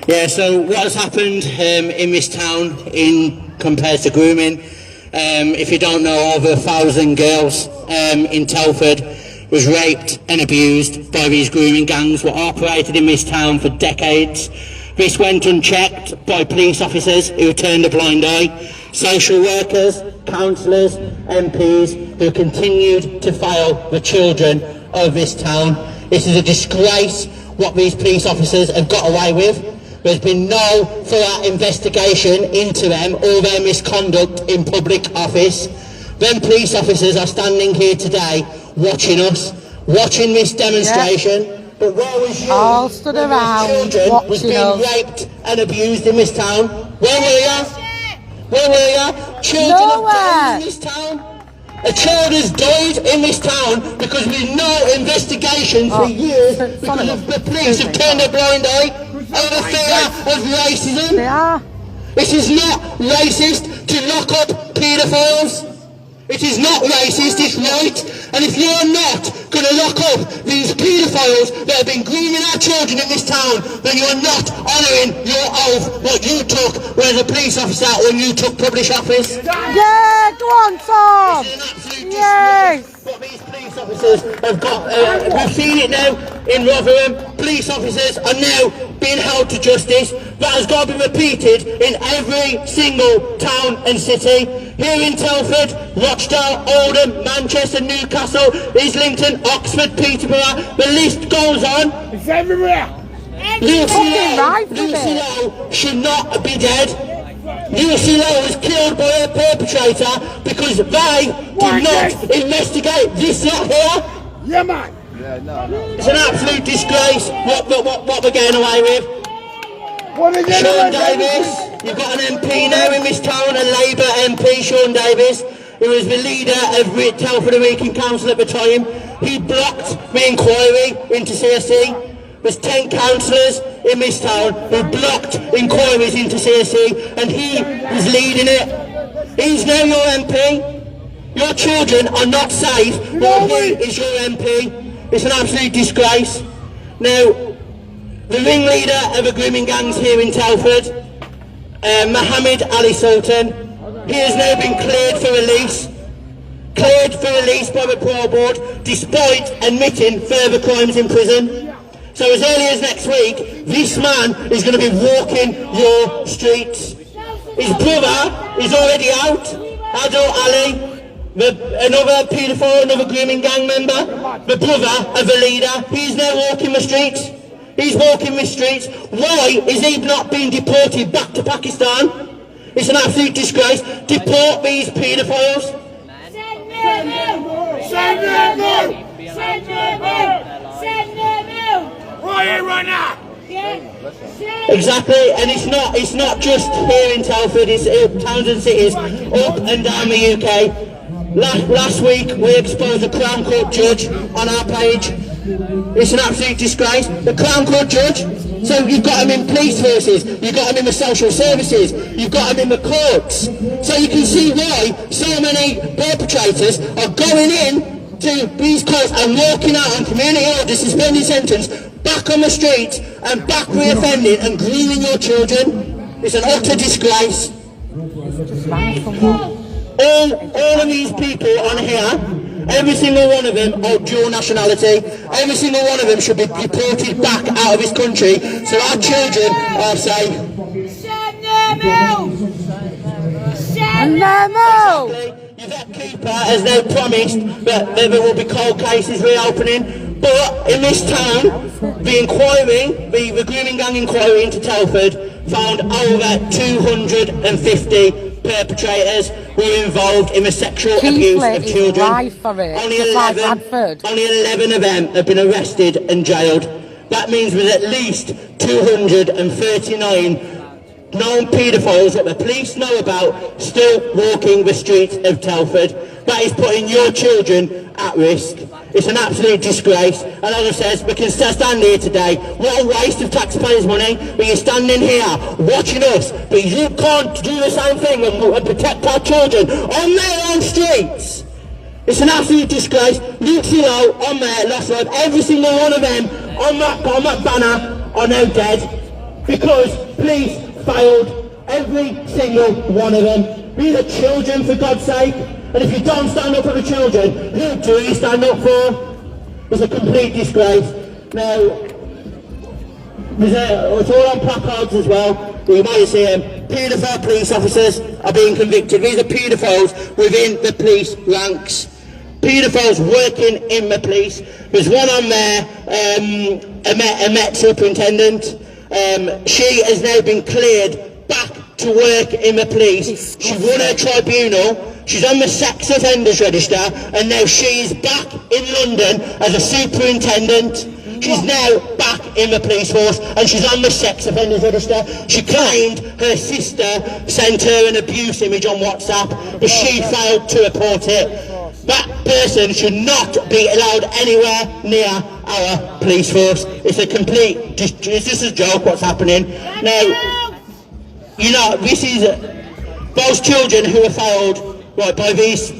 Yeah, so what has happened in this town compared to grooming, if you don't know, over 1,000 girls in Telford was raped and abused by these grooming gangs that operated in this town for decades. This went unchecked by police officers who turned a blind eye, social workers, councillors, MPs who continued to fail the children of this town. This is a disgrace what these police officers have got away with. There's been no thorough investigation into them or their misconduct in public office. Them police officers are standing here today watching us, watching this demonstration. Yep. But where was you all stood around children was being raped and abused in this town? Where were you? Where were you? Children have died in this town. A child has died in this town because there's no investigation for years because the police have turned a blind eye over fear of racism. It is not racist to lock up paedophiles. It is not racist, it's right. And if you're not going to lock up these paedophiles that have been grooming our children in this town, then you're not honouring your oath what you took as a police officer when you took public office. Yeah, go on, Tom. This is an absolute disgrace what these police officers have got. We've seen it now in Rotherham. Police officers are now being held to justice. That has got to be repeated in every single town and city. Here in Telford, Rochdale, Oldham, Manchester, Newcastle, Islington, Oxford, Peterborough, the list goes on. It's everywhere. Lucy Lowe should not be dead. Lucy Lowe was killed by her perpetrator because they did not investigate this lot here. Yeah, man. It's an absolute disgrace what we're getting away with. Sean Davis, you've got an MP now in this town, a Labour MP, Sean Davis, who was the leader of Telford Awareness Council at the time. He blocked the inquiry into CSE. There's 10 councillors in this town who blocked inquiries into CSE, and he was leading it. He's now your MP. Your children are not safe, but he is your MP. It's an absolute disgrace. Now, the ringleader of the grooming gangs here in Telford, Mohammed Ali Sultan, he has now been cleared for release. Cleared for release by the parole board, despite admitting further crimes in prison. So as early as next week, this man is going to be walking your streets. His brother is already out, Adil Ali, another paedophile, another grooming gang member, the brother of the leader. He's now walking the streets. He's walking the streets. Why is he not being deported back to Pakistan? It's an absolute disgrace. Deport these paedophiles. Send them out! Send them out! Send them out! Send them out! Right now! Exactly, and it's not just here in Telford, it's towns and cities up and down the UK. Last week we exposed a Crown Court judge on our page. It's an absolute disgrace. The Crown Court judge, so you've got him in police forces, you've got him in the social services, you've got him in the courts. So you can see why so many perpetrators are going in to these courts and walking out on community order, suspended sentence, back on the streets and back re-offending and grooming your children. It's an utter disgrace. All of these people on here, every single one of them are dual nationality. Every single one of them should be deported back out of this country so our children are safe. Send them out! Send them out! Yvette Cooper has now promised that there will be cold cases reopening, but in this town, the inquiry, the grooming gang inquiry into Telford found over 250 perpetrators were involved in the sexual abuse of children. Only 11 of them have been arrested and jailed. That means there's at least 239 known paedophiles that the police know about still walking the streets of Telford. That is putting your children at risk. It's an absolute disgrace, and as I said, we can stand here today. What a waste of taxpayers' money. But you're standing here watching us, but you can't do the same thing and protect our children on their own streets. It's an absolute disgrace. Lucy Lowe on there, lost life. Every single one of them on that banner are now dead. because police failed every single one of them. These are children, for God's sake, and if you don't stand up for the children, who do you stand up for? It's a complete disgrace. Now, it's all on placards as well. You might see them. Paedophile police officers are being convicted. These are paedophiles within the police ranks. Paedophiles working in the police. There's one on there, a Met superintendent. She has now been cleared back to work in the police. She won her tribunal. She's on the sex offenders register, and now she is back in London as a superintendent. She's now back in the police force, and she's on the sex offenders register. She claimed her sister sent her an abuse image on WhatsApp, but she failed to report it. That person should not be allowed anywhere near our police force. It's a complete, it's just a joke what's happening. Now, you know, this is those children who are failed right by these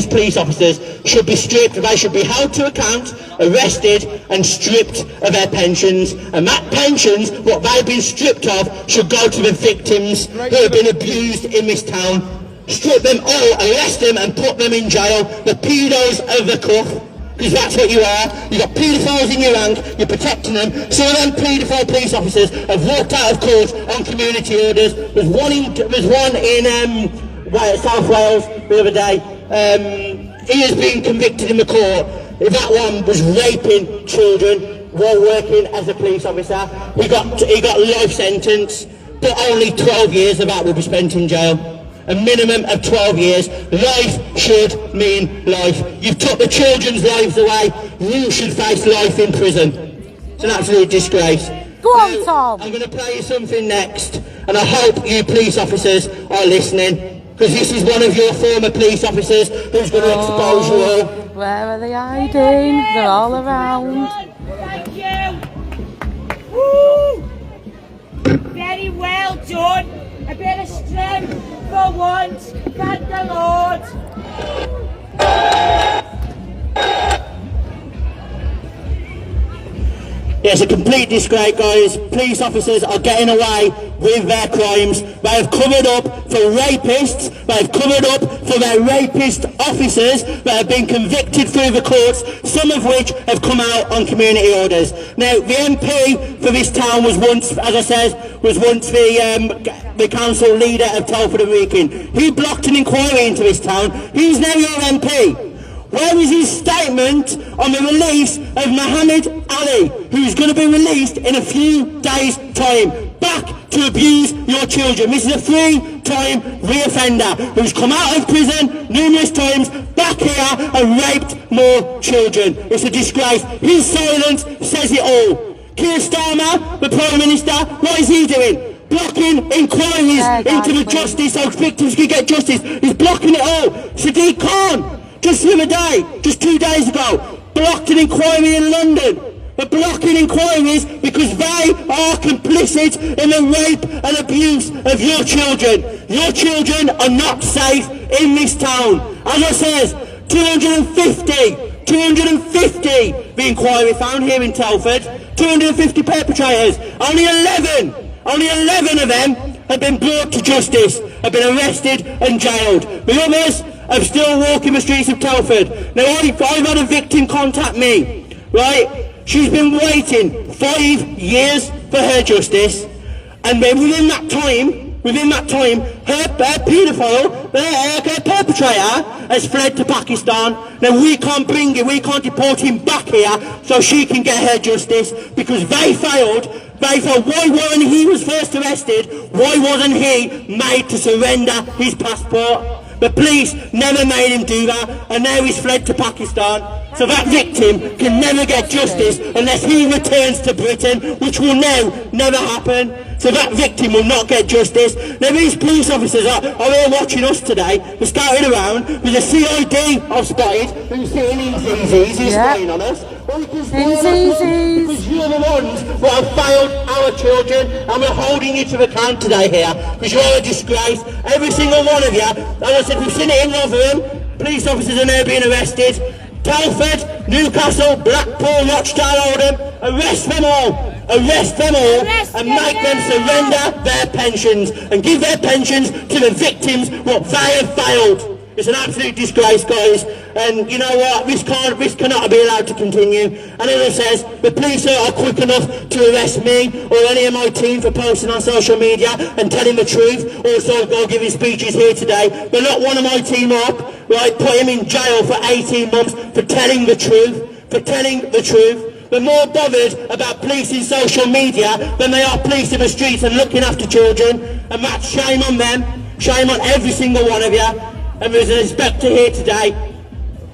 police officers should be stripped. They should be held to account, arrested and stripped of their pensions, and that pensions, what they've been stripped of, should go to the victims who have been abused in this town. Strip them all, arrest them and put them in jail. The pedos of the cuff, because that's what you are. You've got paedophiles in your rank, you're protecting them. Some of them paedophile police officers have walked out of court on community orders. There's one in South Wales the other day. He has been convicted in the court. That one was raping children while working as a police officer. He got life sentence, but only 12 years of that will be spent in jail. A minimum of 12 years. Life should mean life. You've took the children's lives away. You should face life in prison. It's an absolute disgrace. Go on, Tom. I'm going to play you something next, and I hope you police officers are listening, because this is one of your former police officers who's going to expose you all. Where are they hiding? They're all around. Thank you. Woo! Very well done. A bit of strength for once. Thank the Lord. Yeah, it's a complete disgrace, guys. Police officers are getting away with their crimes. They have covered up for rapists. They have covered up for their rapist officers that have been convicted through the courts, some of which have come out on community orders. Now, the MP for this town was once, as I said, the council leader of Telford Demo. He blocked an inquiry into this town. He's now your MP. Where is his statement on the release of Mohammed Ali, who's going to be released in a few days' time, back to abuse your children? This is a three-time reoffender who's come out of prison numerous times, back here and raped more children. It's a disgrace. His silence says it all. Keir Starmer, the Prime Minister, what is he doing? Blocking inquiries into the justice so victims can get justice. He's blocking it all. Sadiq Khan, just the other day, just 2 days ago, blocked an inquiry in London. They're blocking inquiries because they are complicit in the rape and abuse of your children. Your children are not safe in this town. As I says, 250, the inquiry found here in Telford, 250 perpetrators, only 11 of them have been brought to justice, have been arrested and jailed. The others are still walking the streets of Telford. Now, I've had a victim contact me, right? She's been waiting 5 years for her justice, and then within that time, her paedophile, her perpetrator, has fled to Pakistan. Now, we can't deport him back here so she can get her justice, because they failed. Why when he was first arrested, why wasn't he made to surrender his passport? The police never made him do that, and now he's fled to Pakistan. So that victim can never get justice unless he returns to Britain, which will now never happen. So that victim will not get justice. Now, these police officers are here watching us today. They're scouting around with a CID I've spotted, who's sitting in ZZs, who's spying on us. Because you're the ones who have failed our children, and we're holding you to account today here, because you're a disgrace. Every single one of you. As I said, we've seen it in Rotherham. Police officers are now being arrested. Telford, Newcastle, Blackpool, Rochdale, Oldham, arrest them all. arrest them all and make them surrender their pensions and give their pensions to the victims what they have failed. It's an absolute disgrace, guys, and you know what, this cannot be allowed to continue. And as it says, the police are quick enough to arrest me or any of my team for posting on social media and telling the truth. Also, go giving speeches here today. But lock one of my team up, right, put him in jail for 18 months for telling the truth. They're more bothered about policing social media than they are policing the streets and looking after children. And that's shame on them, shame on every single one of you. And there's an inspector here today.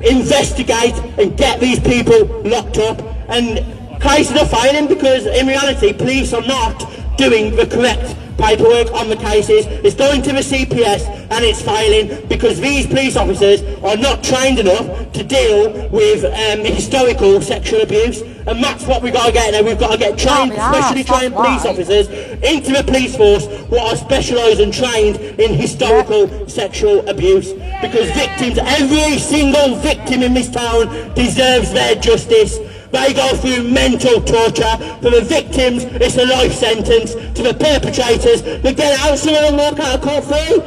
Investigate and get these people locked up. And cases are failing because in reality police are not doing the correct paperwork on the cases. It's going to the CPS and it's failing because these police officers are not trained enough to deal with historical sexual abuse. And that's what we've got to get now. We've got to get trained, specially trained police officers into the police force who are specialised and trained in historical sexual abuse. Because victims, every single victim in this town deserves their justice. They go through mental torture. For the victims, it's a life sentence. To the perpetrators, they get out, some of them walk out of court free.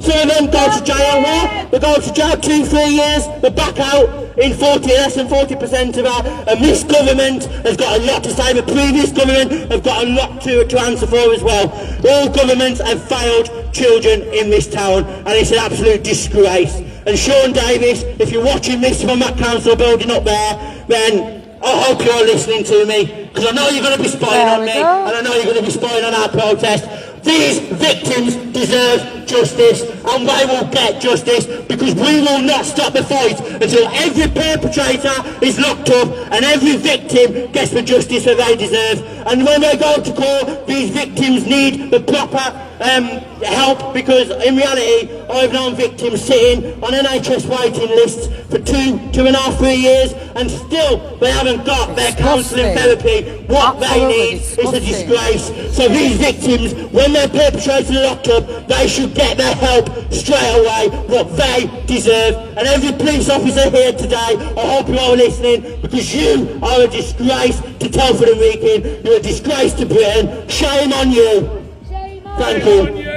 Some of them go to jail now. They go to jail 2-3 years. They're back out in less than 40% of that. And this government has got a lot to say. The previous government have got a lot to answer for as well. All governments have failed children in this town, and it's an absolute disgrace. And Sean Davis, if you're watching this from that council building up there, then I hope you're listening to me, because I know you're going to be spying on me, and I know you're going to be spying on our protest. These victims deserve justice, and they will get justice, because we will not stop the fight until every perpetrator is locked up and every victim gets the justice that they deserve. And when they go to court, these victims need the proper help, because in reality I've known victims sitting on NHS waiting lists for 2.5, 3 years, and still they haven't got their counselling therapy. What they need is a disgrace. So these victims, when their perpetrators are locked up, they should get their help straight away, what they deserve. And every police officer here today, I hope you are listening, because you are a disgrace to Telford and Wrekin. You're a disgrace to Britain. Shame on you. Thank you.